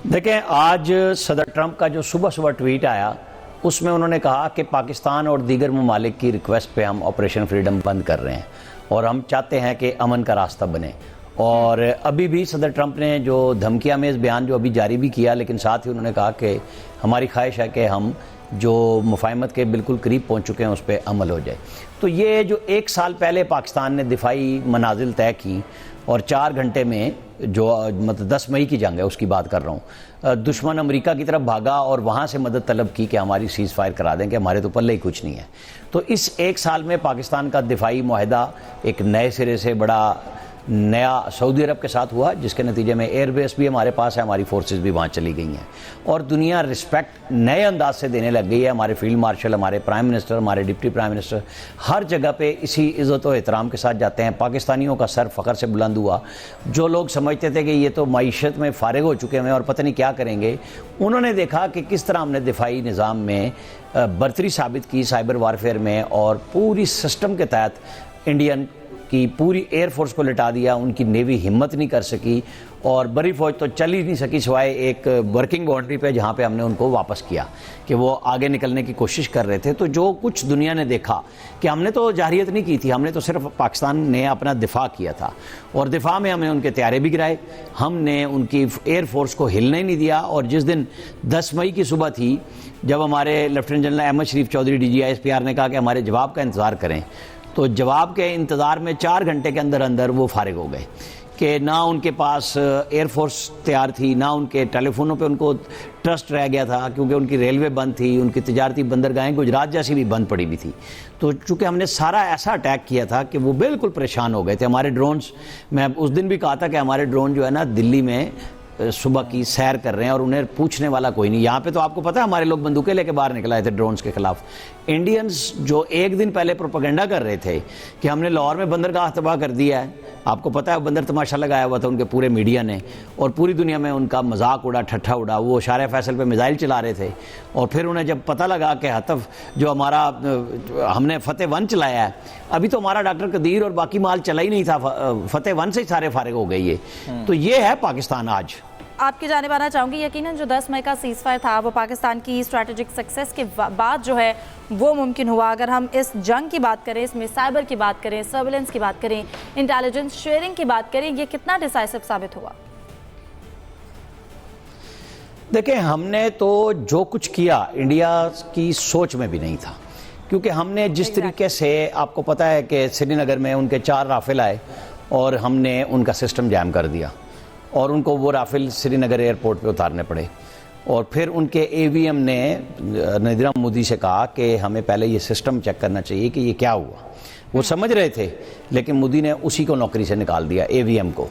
دیکھیں آج صدر ٹرمپ کا جو صبح صبح ٹویٹ آیا اس میں انہوں نے کہا کہ پاکستان اور دیگر ممالک کی ریکویسٹ پہ ہم آپریشن فریڈم بند کر رہے ہیں اور ہم چاہتے ہیں کہ امن کا راستہ بنے. اور ابھی بھی صدر ٹرمپ نے جو دھمکیاں میں اس بیان جو ابھی جاری بھی کیا، لیکن ساتھ ہی انہوں نے کہا کہ ہماری خواہش ہے کہ ہم جو مفاہمت کے بالکل قریب پہنچ چکے ہیں اس پہ عمل ہو جائے. تو یہ جو 1 سال پہلے پاکستان نے دفاعی منازل طے کی اور 4 گھنٹے میں جو مطلب 10 مئی کی جنگ ہے اس کی بات کر رہا ہوں، دشمن امریکہ کی طرف بھاگا اور وہاں سے مدد طلب کی کہ ہماری سیز فائر کرا دیں کہ ہمارے تو پلے ہی کچھ نہیں ہے. تو اس 1 سال میں پاکستان کا دفاعی معاہدہ ایک نئے سرے سے بڑا نیا سعودی عرب کے ساتھ ہوا، جس کے نتیجے میں ایئر بیس بھی ہمارے پاس ہے، ہماری فورسز بھی وہاں چلی گئی ہیں اور دنیا رسپیکٹ نئے انداز سے دینے لگ گئی ہے. ہمارے فیلڈ مارشل، ہمارے پرائم منسٹر، ہمارے ڈپٹی پرائم منسٹر ہر جگہ پہ اسی عزت و احترام کے ساتھ جاتے ہیں. پاکستانیوں کا سر فخر سے بلند ہوا. جو لوگ سمجھتے تھے کہ یہ تو معیشت میں فارغ ہو چکے ہیں اور پتہ نہیں کیا کریں گے، انہوں نے دیکھا کہ کس طرح ہم نے دفاعی نظام میں برتری ثابت کی سائبر وارفیئر میں، اور پوری سسٹم کے تحت انڈین کی پوری ایئر فورس کو لٹا دیا. ان کی نیوی ہمت نہیں کر سکی اور بری فوج تو چل ہی نہیں سکی سوائے ایک ورکنگ باؤنڈری پہ، جہاں پہ ہم نے ان کو واپس کیا کہ وہ آگے نکلنے کی کوشش کر رہے تھے. تو جو کچھ دنیا نے دیکھا کہ ہم نے تو جارحیت نہیں کی تھی، ہم نے تو صرف پاکستان نے اپنا دفاع کیا تھا اور دفاع میں ہم نے ان کے طیارے بھی گرائے، ہم نے ان کی ایئر فورس کو ہلنے نہیں دیا. اور جس دن 10 مئی کی صبح تھی، جب ہمارے لیفٹیننٹ جنرل احمد شریف چودھری DGI SPR نے کہا کہ ہمارے جواب کا انتظار کریں، تو جواب کے انتظار میں 4 گھنٹے کے اندر اندر وہ فارغ ہو گئے کہ نہ ان کے پاس ایئر فورس تیار تھی، نہ ان کے ٹیلی فونوں پہ ان کو ٹرسٹ رہ گیا تھا، کیونکہ ان کی ریلوے بند تھی، ان کی تجارتی بندرگاہیں گجرات جیسی بھی بند پڑی ہوئی تھی. تو چونکہ ہم نے سارا ایسا اٹیک کیا تھا کہ وہ بالکل پریشان ہو گئے تھے. ہمارے ڈرونز، میں اس دن بھی کہا تھا کہ ہمارے ڈرون جو ہے نا دلی میں صبح کی سیر کر رہے ہیں اور انہیں پوچھنے والا کوئی نہیں. یہاں پہ تو آپ کو پتہ ہے ہمارے لوگ بندوقیں لے کے باہر نکل آئے تھے ڈرونز کے خلاف. انڈینز جو 1 دن پہلے پروپیگنڈا کر رہے تھے کہ ہم نے لاہور میں بندرگاہ تباہ کر دیا ہے، آپ کو پتہ ہے بندر تماشا لگایا ہوا تھا ان کے پورے میڈیا نے اور پوری دنیا میں ان کا مذاق اڑا، ٹھٹھا اڑا. وہ شارع فیصل پہ میزائل چلا رہے تھے اور پھر انہیں جب پتہ لگا کہ ہتف جو ہمارا ہم نے فتح 1 چلایا ہے، ابھی تو ہمارا ڈاکٹر قدیر اور باقی مال چلا ہی نہیں تھا، فتح 1 سے ہی سارے فارغ ہو گئی ہے. تو یہ ہے پاکستان آج. آپ کی جانب آنا چاہوں گی. یقیناً جو 10 مئی کا سیز فائر تھا وہ پاکستان کی اسٹریٹجک سکسیس کے بعد جو ہے وہ ممکن ہوا. اگر ہم اس جنگ کی بات کریں، اس میں سائبر کی بات کریں، سرویلنس کی بات کریں، انٹیلیجنس شیئرنگ کی بات کریں، یہ کتنا ڈیسائسو ثابت ہوا؟ دیکھیں ہم نے تو جو کچھ کیا انڈیا کی سوچ میں بھی نہیں تھا، کیونکہ ہم نے جس طریقے سے، آپ کو پتہ ہے کہ سری نگر میں ان کے 4 رافل آئے اور ہم نے ان کا سسٹم جام کر دیا اور ان کو وہ رافل سری نگر ایئرپورٹ پہ اتارنے پڑے. اور پھر ان کے AVM نے نریندر مودی سے کہا کہ ہمیں پہلے یہ سسٹم چیک کرنا چاہیے کہ یہ کیا ہوا. وہ سمجھ رہے تھے لیکن مودی نے اسی کو نوکری سے نکال دیا، AVM کو.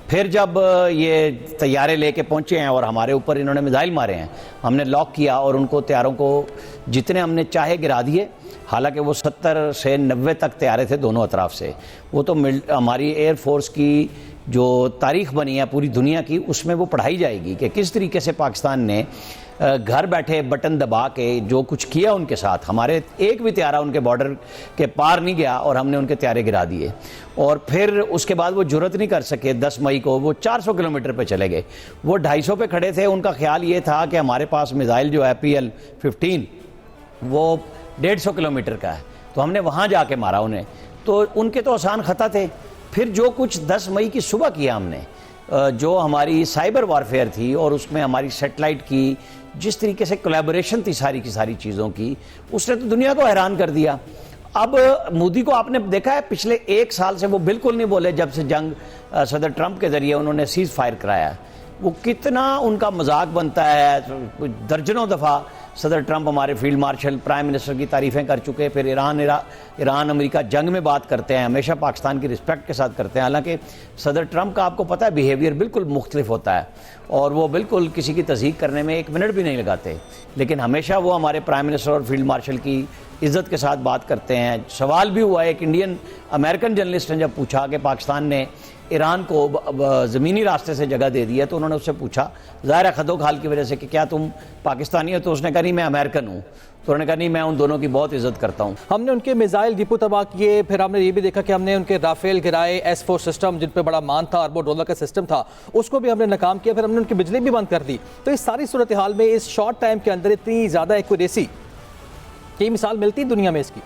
پھر جب یہ طیارے لے کے پہنچے ہیں اور ہمارے اوپر انہوں نے میزائل مارے ہیں، ہم نے لاک کیا اور ان کو طیاروں کو جتنے ہم نے چاہے گرا دیے. حالانکہ وہ 70 سے 90 تک طیارے تھے دونوں اطراف سے. وہ تو ہماری ایئر فورس کی جو تاریخ بنی ہے پوری دنیا کی، اس میں وہ پڑھائی جائے گی کہ کس طریقے سے پاکستان نے گھر بیٹھے بٹن دبا کے جو کچھ کیا ان کے ساتھ. ہمارے ایک بھی طیارہ ان کے بارڈر کے پار نہیں گیا اور ہم نے ان کے طیارے گرا دیے. اور پھر اس کے بعد وہ جرت نہیں کر سکے. 10 مئی کو وہ 400 کلومیٹر پہ چلے گئے، وہ 250 پہ کھڑے تھے. ان کا خیال یہ تھا کہ ہمارے پاس میزائل جو ہے PL-15 وہ 150 کلومیٹر کا ہے، تو ہم نے وہاں جا کے مارا انہیں. تو ان کے تو آسان خطا تھے. پھر جو کچھ 10 مئی کی صبح کیا ہم نے، جو ہماری سائبر وارفیئر تھی اور اس میں ہماری سیٹلائٹ کی جس طریقے سے کولیبوریشن تھی ساری کی ساری چیزوں کی، اس نے تو دنیا کو حیران کر دیا. اب مودی کو آپ نے دیکھا ہے پچھلے 1 سال سے وہ بالکل نہیں بولے. جب سے جنگ صدر ٹرمپ کے ذریعے انہوں نے سیز فائر کرایا، وہ کتنا ان کا مذاق بنتا ہے. درجنوں دفعہ صدر ٹرمپ ہمارے فیلڈ مارشل، پرائم منسٹر کی تعریفیں کر چکے. پھر ایران امریکہ جنگ میں بات کرتے ہیں، ہمیشہ پاکستان کی رسپیکٹ کے ساتھ کرتے ہیں. حالانکہ صدر ٹرمپ کا آپ کو پتہ ہے بیہیویئر بالکل مختلف ہوتا ہے اور وہ بالکل کسی کی تصدیق کرنے میں 1 منٹ بھی نہیں لگاتے، لیکن ہمیشہ وہ ہمارے پرائم منسٹر اور فیلڈ مارشل کی عزت کے ساتھ بات کرتے ہیں. سوال بھی ہوا ہے، ایک انڈین امریکن جرنلسٹ نے جب پوچھا کہ پاکستان نے ایران کو زمینی راستے سے جگہ دے دی ہے. تو انہوں نے اس سے پوچھا ظاہر ہے خد و خال کی وجہ سے کہ کیا تم پاکستانی ہو, تو اس نے کہا نہیں میں امریکن ہوں. تو انہوں نے کہا نہیں میں ان دونوں کی بہت عزت کرتا ہوں. ہم نے ان کے میزائل ڈپو تباہ کیے, پھر ہم نے یہ بھی دیکھا کہ ہم نے ان کے رافیل گرائے, S-4 سسٹم جن پہ بڑا مان تھا, اربوں ڈالر کا سسٹم تھا, اس کو بھی ہم نے ناکام کیا, پھر ہم نے ان کی بجلی بھی بند کر دی. تو اس ساری صورتحال میں اس شارٹ ٹائم کے اندر اتنی زیادہ ایکوریسی کی مثال ملتی دنیا میں اس کی؟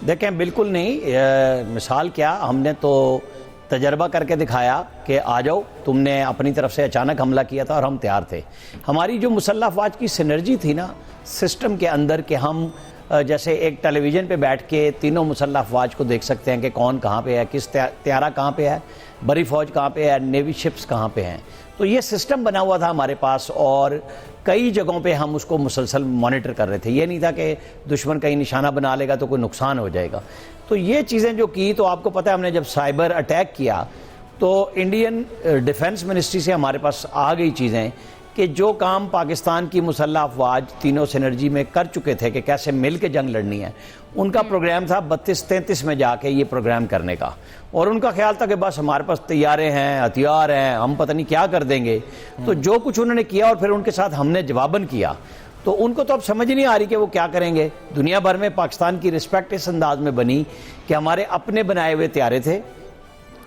دیکھیں بالکل نہیں, مثال کیا, ہم نے تو تجربہ کر کے دکھایا کہ آ جاؤ, تم نے اپنی طرف سے اچانک حملہ کیا تھا اور ہم تیار تھے. ہماری جو مسلح افواج کی سینرجی تھی نا سسٹم کے اندر, کہ ہم جیسے ایک ٹیلی ویژن پہ بیٹھ کے تینوں مسلح افواج کو دیکھ سکتے ہیں کہ کون کہاں پہ ہے, کس طیارہ کہاں پہ ہے, بری فوج کہاں پہ ہے, نیوی شپس کہاں پہ ہیں. تو یہ سسٹم بنا ہوا تھا ہمارے پاس, اور کئی جگہوں پہ ہم اس کو مسلسل مانیٹر کر رہے تھے. یہ نہیں تھا کہ دشمن کہیں نشانہ بنا لے گا تو کوئی نقصان ہو جائے گا. تو یہ چیزیں جو کی, تو آپ کو پتہ ہے ہم نے جب سائبر اٹیک کیا تو انڈین ڈیفنس منسٹری سے ہمارے پاس آ گئی چیزیں کہ جو کام پاکستان کی مسلح افواج تینوں سینرجی میں کر چکے تھے کہ کیسے مل کے جنگ لڑنی ہے, ان کا پروگرام تھا 32-33 میں جا کے یہ پروگرام کرنے کا. اور ان کا خیال تھا کہ بس ہمارے پاس طیارے ہیں, ہتھیار ہیں, ہم پتہ نہیں کیا کر دیں گے. تو جو کچھ انہوں نے کیا اور پھر ان کے ساتھ ہم نے جواباً کیا, تو ان کو تو اب سمجھ نہیں آ رہی کہ وہ کیا کریں گے. دنیا بھر میں پاکستان کی رسپیکٹ اس انداز میں بنی کہ ہمارے اپنے بنائے ہوئے طیارے تھے,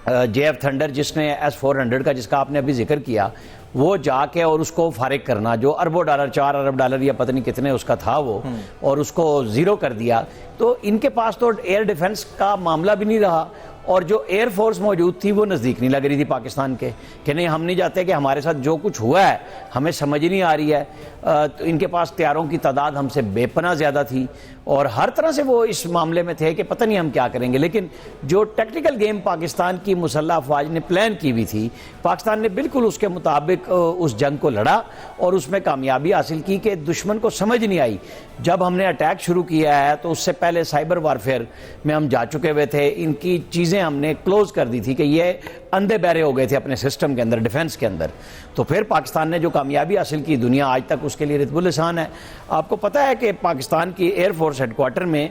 JF تھنڈر جس نے S-400 کا جس کا آپ نے ابھی ذکر کیا, وہ جا کے اور اس کو فارغ کرنا, جو اربوں ڈالر, 4 ارب ڈالر یا پتہ نہیں کتنے اس کا تھا وہ, اور اس کو زیرو کر دیا. تو ان کے پاس تو ایئر ڈیفنس کا معاملہ بھی نہیں رہا, اور جو ایئر فورس موجود تھی وہ نزدیک نہیں لگ رہی تھی پاکستان کے, کہ نہیں ہم نہیں جاتے کہ ہمارے ساتھ جو کچھ ہوا ہے ہمیں سمجھ نہیں آ رہی ہے. تو ان کے پاس طیاروں کی تعداد ہم سے بے پناہ زیادہ تھی, اور ہر طرح سے وہ اس معاملے میں تھے کہ پتہ نہیں ہم کیا کریں گے. لیکن جو ٹیکٹیکل گیم پاکستان کی مسلح افواج نے پلان کی ہوئی تھی, پاکستان نے بالکل اس کے مطابق اس جنگ کو لڑا اور اس میں کامیابی حاصل کی کہ دشمن کو سمجھ نہیں آئی. جب ہم نے اٹیک شروع کیا ہے تو اس سے پہلے سائبر وارفیئر میں ہم جا چکے ہوئے تھے, ان کی چیزیں ہم نے کلوز کر دی تھی کہ یہ اندھے بہرے ہو گئے تھے اپنے سسٹم کے اندر, ڈیفنس کے اندر. تو پھر پاکستان نے جو کامیابی حاصل کی, دنیا آج تک اس کے لیے رتب الحسان ہے. آپ کو پتہ ہے کہ پاکستان کی ایئر فورس ہیڈ کوارٹر میں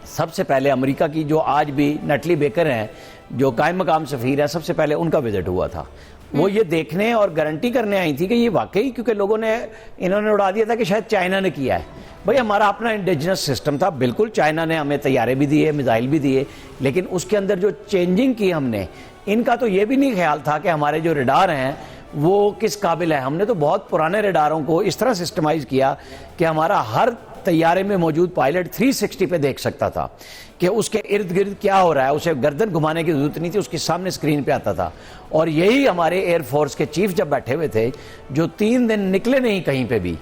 سب سے پہلے امریکہ کی جو آج بھی نٹلی بیکر ہیں, جو قائم مقام سفیر ہیں, سب سے پہلے ان کا وزٹ ہوا تھا. وہ یہ دیکھنے اور گارنٹی کرنے آئی تھی کہ یہ واقعی, کیونکہ لوگوں نے انہوں نے اڑا دیا تھا کہ شاید چائنا نے کیا ہے. بھئی ہمارا اپنا انڈیجنس سسٹم تھا, بالکل چائنا نے ہمیں طیارے بھی دیے, میزائل بھی دیے, لیکن اس کے اندر جو چینجنگ کی ہم نے, ان کا تو یہ بھی نہیں خیال تھا کہ ہمارے جو ریڈار ہیں وہ کس قابل ہیں. ہم نے تو بہت پرانے ریڈاروں کو اس طرح سسٹمائز کیا کہ ہمارا ہر طیارے میں موجود پائلٹ 360 پہ دیکھ سکتا تھا کہ اس کے ارد گرد کیا ہو رہا ہے, اسے گردن گھمانے کی ضرورت نہیں تھی, اس کے سامنے اسکرین پہ آتا تھا. اور یہی ہمارے ایئر فورس کے چیف جب بیٹھے ہوئے تھے, جو 3 دن نکلے نہیں کہیں پہ بھی,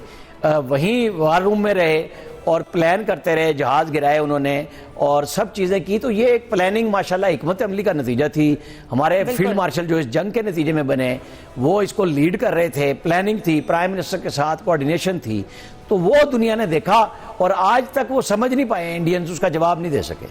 وہیں وار روم میں رہے اور پلان کرتے رہے, جہاز گرائے انہوں نے اور سب چیزیں کی. تو یہ ایک پلاننگ ماشاءاللہ حکمت عملی کا نتیجہ تھی. ہمارے فیلڈ مارشل جو اس جنگ کے نتیجے میں بنے, وہ اس کو لیڈ کر رہے تھے, پلاننگ تھی, پرائم منسٹر کے ساتھ کوارڈینیشن تھی. تو وہ دنیا نے دیکھا اور آج تک وہ سمجھ نہیں پائے, انڈینز اس کا جواب نہیں دے سکے.